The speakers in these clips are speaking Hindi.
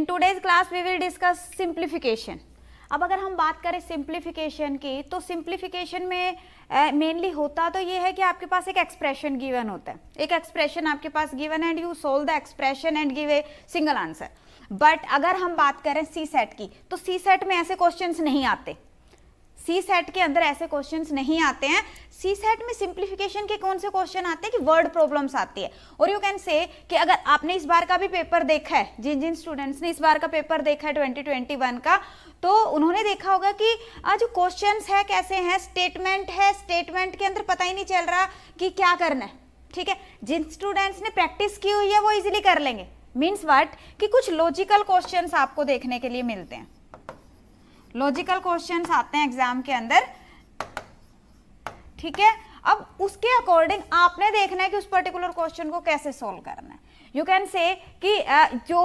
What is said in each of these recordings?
In today's class we will discuss simplification. अब अगर हम बात करें सिंप्लीफिकेशन की, तो सिंप्लीफिकेशन में मेनली होता तो ये है कि आपके पास एक एक्सप्रेशन गिवन होता है, एक एक्सप्रेशन आपके पास गिवन है and you solve the expression and give a single answer. But अगर हम बात करें सी सेट की, तो सी सेट में ऐसे क्वेश्चंस नहीं आते, सी सेट के अंदर ऐसे क्वेश्चंस नहीं आते हैं। सी सेट में सिंप्लीफिकेशन के कौन से क्वेश्चन आते हैं कि वर्ड प्रॉब्लम्स आती है। और यू कैन से कि अगर आपने इस बार का भी पेपर देखा है, जिन जिन स्टूडेंट्स ने इस बार का पेपर देखा है 2021 का, तो उन्होंने देखा होगा कि जो क्वेश्चंस है कैसे हैं, स्टेटमेंट है, स्टेटमेंट के अंदर पता ही नहीं चल रहा कि क्या करना है। ठीक है, जिन स्टूडेंट्स ने प्रैक्टिस की हुई है वो इजीली कर लेंगे। मीन्स व्हाट कि कुछ लॉजिकल क्वेश्चंस आपको देखने के लिए मिलते हैं, लॉजिकल क्वेश्चंस आते हैं एग्जाम के अंदर। ठीक है, अब उसके अकॉर्डिंग आपने देखना है कि उस पर्टिकुलर क्वेश्चन को कैसे सोल्व करना है। यू कैन से कि जो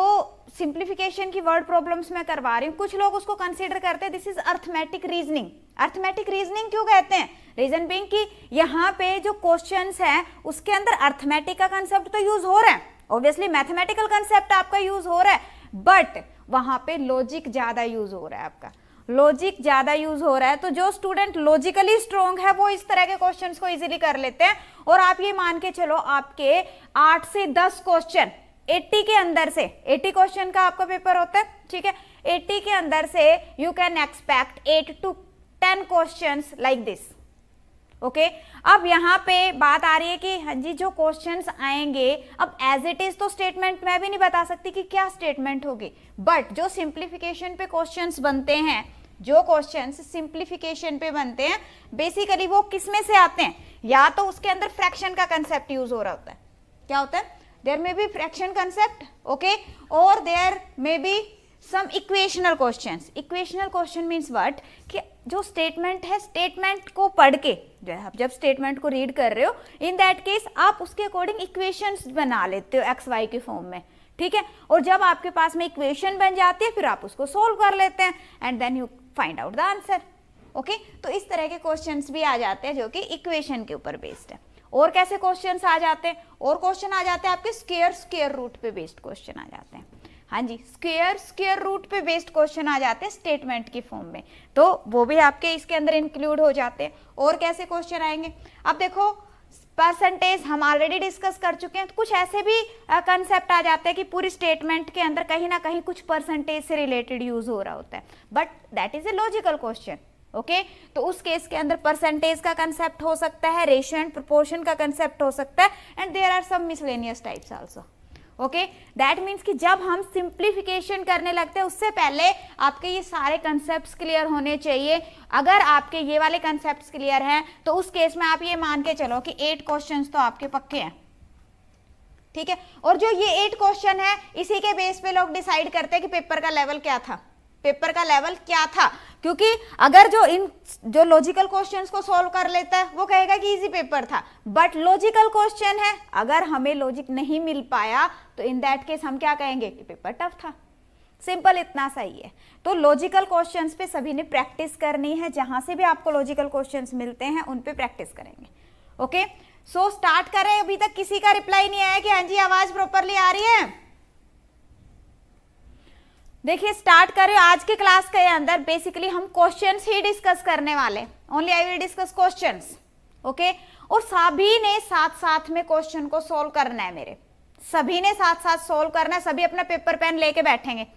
सिंप्लीफिकेशन की वर्ड प्रॉब्लम्स मैं करवा रही हूँ, कुछ लोग उसको कंसीडर करते हैं this is arithmetic reasoning. Arithmetic reasoning क्यों कहते हैं? रीजन बीइंग कि यहाँ पे जो क्वेश्चंस हैं उसके अंदर अर्थमेटिक का कंसेप्ट तो यूज हो रहा है, ऑब्वियसली मैथमेटिकल कंसेप्ट आपका यूज हो रहा है, बट वहां पे लॉजिक ज्यादा यूज हो रहा है, आपका लॉजिक ज्यादा यूज हो रहा है। तो जो स्टूडेंट लॉजिकली स्ट्रॉन्ग है वो इस तरह के क्वेश्चंस को इजीली कर लेते हैं। और आप ये मान के चलो आपके 8 से 10 क्वेश्चन 80 के अंदर से, 80 क्वेश्चन का आपका पेपर होता है, ठीक है, 80 के अंदर से you can expect 8 to 10 questions like this. Okay, अब यहाँ पे बात आ रही है कि हाँ जी जो क्वेश्चंस आएंगे, अब एज इट इज तो स्टेटमेंट मैं भी नहीं बता सकती कि क्या स्टेटमेंट होगी, बट जो सिंप्लीफिकेशन पे क्वेश्चंस बनते हैं, जो क्वेश्चंस सिंप्लीफिकेशन पे बनते हैं, बेसिकली वो किस में से आते हैं? या तो उसके अंदर फ्रैक्शन का कंसेप्ट यूज हो रहा होता है, क्या होता है, there may be fraction concept, okay, और there may be some equational questions. Equational question means what कि जो स्टेटमेंट है, स्टेटमेंट को पढ़ के आप जब स्टेटमेंट को रीड कर रहे हो, इन दैट केस आप उसके अकॉर्डिंग इक्वेशंस बना लेते हो एक्स वाई के फॉर्म में। ठीक है, और जब आपके पास में इक्वेशन बन जाती है फिर आप उसको सोल्व कर लेते हैं and then you find out the answer. Okay, तो इस तरह के क्वेश्चंस भी आ जाते हैं जो कि इक्वेशन के ऊपर बेस्ड है। और कैसे क्वेश्चंस आ जाते हैं? और क्वेश्चन आ जाते हैं आपके स्क्वायर रूट पे बेस्ड क्वेश्चन आ जाते हैं। हाँ जी, स्क्वायर रूट पे बेस्ड क्वेश्चन आ जाते हैं स्टेटमेंट की फॉर्म में, तो वो भी आपके इसके अंदर इंक्लूड हो जाते हैं। और कैसे क्वेश्चन आएंगे? अब देखो परसेंटेज हम ऑलरेडी डिस्कस कर चुके हैं, तो कुछ ऐसे भी कंसेप्ट आ जाते हैं कि पूरी स्टेटमेंट के अंदर कहीं ना कहीं कुछ परसेंटेज से रिलेटेड यूज हो रहा होता है, but that is a logical question. Okay, तो उस केस के अंदर परसेंटेज का कंसेप्ट हो सकता है, रेशियो एंड प्रोपोर्शन का कंसेप्ट हो सकता है, and there are some miscellaneous types also. Okay, that means कि जब हम सिंप्लीफिकेशन करने लगते हैं उससे पहले आपके ये सारे कंसेप्ट्स क्लियर होने चाहिए। अगर आपके ये वाले कंसेप्ट्स क्लियर हैं तो उस केस में आप ये मान के चलो कि 8 क्वेश्चंस तो आपके पक्के हैं। ठीक है, और जो ये 8 क्वेश्चन है इसी के बेस पे लोग डिसाइड करते हैं कि पेपर का लेवल क्या था, पेपर का लेवल क्या था, क्योंकि अगर जो लॉजिकल क्वेश्चंस को सॉल्व कर लेता है वो कहेगा कि इजी पेपर था, बट लॉजिकल क्वेश्चन है, अगर हमें लॉजिक नहीं मिल पाया तो इन दैट केस हम क्या कहेंगे कि पेपर टफ था। सिंपल इतना सही है। तो लॉजिकल क्वेश्चंस पे सभी ने प्रैक्टिस करनी है, जहां से भी आपको लॉजिकल क्वेश्चंस मिलते हैं उन पे प्रैक्टिस करेंगे। ओके, सो स्टार्ट करें। अभी तक किसी का रिप्लाई नहीं आया कि हाँ जी आवाज प्रॉपरली आ रही है। देखिए स्टार्ट करें। आज के क्लास के अंदर बेसिकली हम क्वेश्चंस ही डिस्कस करने वाले, only I will discuss questions. Okay, और सभी ने साथ साथ में क्वेश्चन को सोल्व करना है, मेरे सभी ने साथ साथ सोल्व करना है। सभी अपना पेपर पेन लेके बैठेंगे,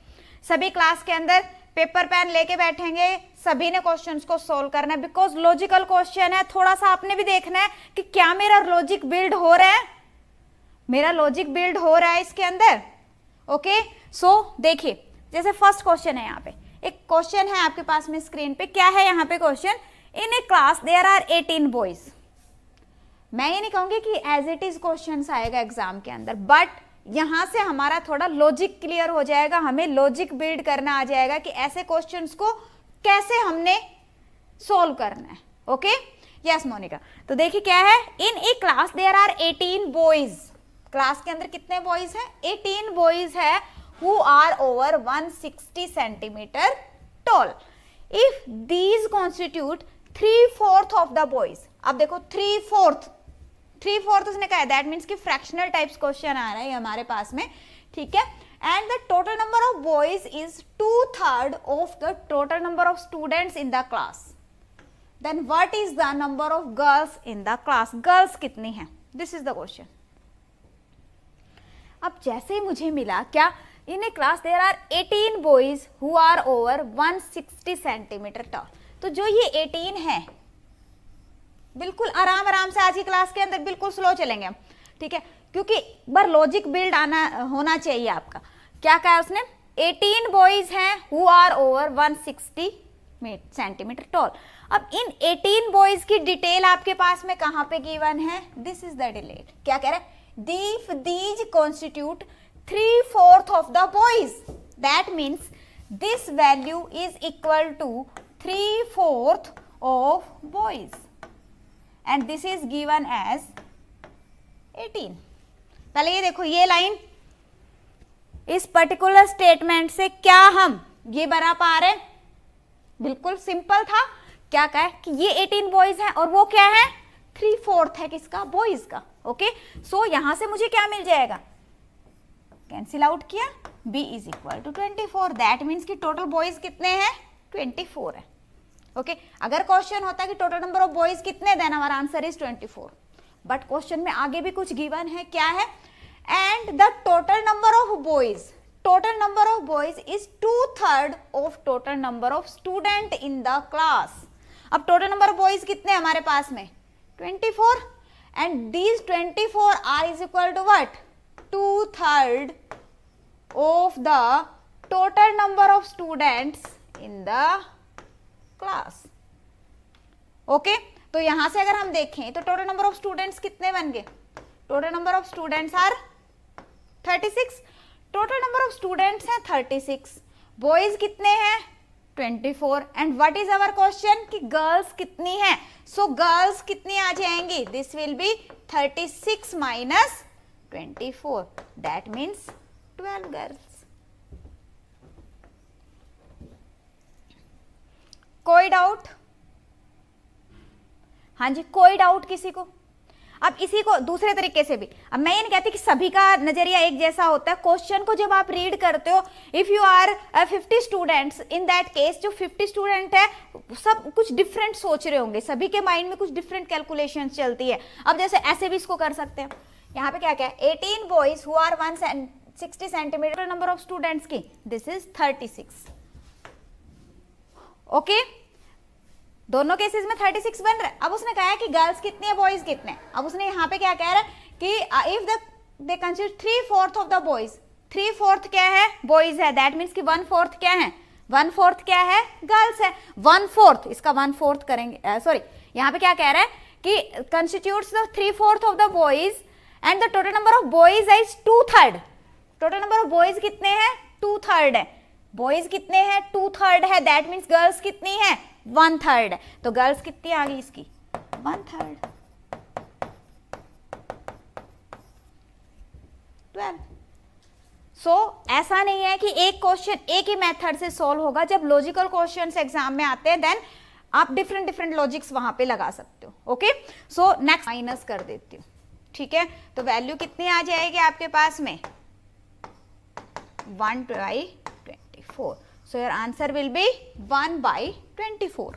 सभी क्लास के अंदर पेपर पेन लेके बैठेंगे, सभी ने क्वेश्चंस को सोल्व करना है, बिकॉज लॉजिकल क्वेश्चन है। थोड़ा सा आपने भी देखना है कि क्या मेरा लॉजिक बिल्ड हो रहा है, मेरा लॉजिक बिल्ड हो रहा है इसके अंदर। ओके, सो देखिए जैसे फर्स्ट क्वेश्चन है, यहाँ पे एक क्वेश्चन है आपके पास में स्क्रीन पे, क्या है यहाँ पे question? In a class there are 18 boys. मैं ये नहीं कहूंगी कि एज इट इज क्वेश्चन आएगा एग्जाम के अंदर, बट यहां से हमारा थोड़ा लॉजिक क्लियर हो जाएगा, हमें लॉजिक बिल्ड करना आ जाएगा कि ऐसे क्वेश्चंस को कैसे हमने सोल्व करना है। Okay, yes Monica. तो देखिए क्या है, in a class there are 18 boys. Class के अंदर कितने बॉयज हैं? 18 बॉयज है who are over 160 centimeter tall. If these constitute 3/4 of the boys. अब देखो 3/4 उसने कहा, दैट मीन्स कि फ्रैक्शनल टाइप्स क्वेश्चन आ रहा है हमारे पास में। ठीक है, and the total number of boys is 2/3 of the total number of students in the class, then what is the number of girls in the class? girls कितनी हैं? this is the question. अब जैसे ही मुझे मिला क्या, in a class there are 18 boys who are over 160 centimeter tall. तो जो ये 18 है, बिल्कुल आराम आराम से आज की क्लास के अंदर बिल्कुल स्लो चलेंगे हम, ठीक है, क्योंकि बार लॉजिक बिल्ड आना होना चाहिए आपका. क्या कहा उसने? 18 बॉयज हैं who are over 160 centimetre tall. अब इन 18 बॉयज की डिटेल आपके पास में कहां पे गिवन है? This is the detail. क्या कह रहा है? These constitute 3/4 of the boys. That means this value is equal to 3/4 of boys and this is given as 18. पहले ये देखो, ये लाइन इस पर्टिकुलर स्टेटमेंट से क्या हम ये बना पा रहे हैं? बिल्कुल सिंपल था. क्या कहा कि ये 18 बॉयज हैं और वो क्या है? 3/4 है किसका? बॉयज का. ओके, सो यहां से मुझे क्या मिल जाएगा? कैंसिल आउट किया, b is equal to 24. That means कि टोटल बॉयज कितने हैं? 24 है. ओके, अगर क्वेश्चन होता कि टोटल नंबर ऑफ बॉयज कितने, देन हमारा आंसर इज 24. बट क्वेश्चन में आगे भी कुछ गिवन है. क्या है? And the total number of boys, total number of boys is 2/3 of total number of student in the class. अब टोटल नंबर ऑफ बॉयज कितने हमारे पास में? 24. And these 24 are is equal to what? 2/3 of the total number of students in the class. Okay, तो यहां से अगर हम देखें तो टोटल नंबर ऑफ स्टूडेंट्स कितने बन गए? Total number of students are 36. Total number of students हैं 36. बॉयज कितने हैं? 24. And what is our question कि गर्ल्स कितनी हैं? सो गर्ल्स कितनी आ जाएंगी? This will be 36 minus 24. That means 12 girls. कोई डाउट? हाँ जी, कोई डाउट किसी को? अब इसी को दूसरे तरीके से भी, अब मैं ये नहीं कहती कि सभी का नजरिया एक जैसा होता है. क्वेश्चन को जब आप रीड करते हो, if you are 50 students, in that case जो 50 स्टूडेंट है सब कुछ डिफरेंट सोच रहे होंगे, सभी के माइंड में कुछ डिफरेंट कैलकुलेशन चलती है. अब जैसे ऐसे भी इसको कर सकते हैं. यहाँ पे क्या क्या है? 18 boys who are 160 centimetre. Number of students की दिस इज 36. ओके, दोनों केसेस में 36 बन रहा है. अब उसने कहा है कि गर्ल्स कितनी है, बॉयज कितने. अब उसने यहाँ पे क्या कह रहा है कि if they consider 3/4 of the boys, 3/4 क्या है? बॉयज है. दैट मीन्स कि 1/4 क्या है? 1/4 क्या है? गर्ल्स है. 1/4 इसका 1/4 करेंगे. सॉरी, यहाँ पे क्या कह रहा है कि constitutes the 3/4 of the boys and the total number of boys is 2/3. Total number of boys कितने हैं? 2/3 है. बॉयज कितने हैं? 2/3 है. दैट मीन्स गर्ल्स कितनी है? 1/3 है. तो गर्ल्स कितनी आ गई इसकी? 1/3. 12. सो ऐसा नहीं है कि एक क्वेश्चन एक ही मेथड से सॉल्व होगा. जब लॉजिकल क्वेश्चंस एग्जाम में आते हैं देन आप डिफरेंट लॉजिक्स वहां पे लगा सकते हो. ओके, सो नेक्स्ट माइनस कर देती हूँ. ठीक है, तो वैल्यू कितनी आ जाएगी आपके पास में? 1/24. So your answer will be 1/24.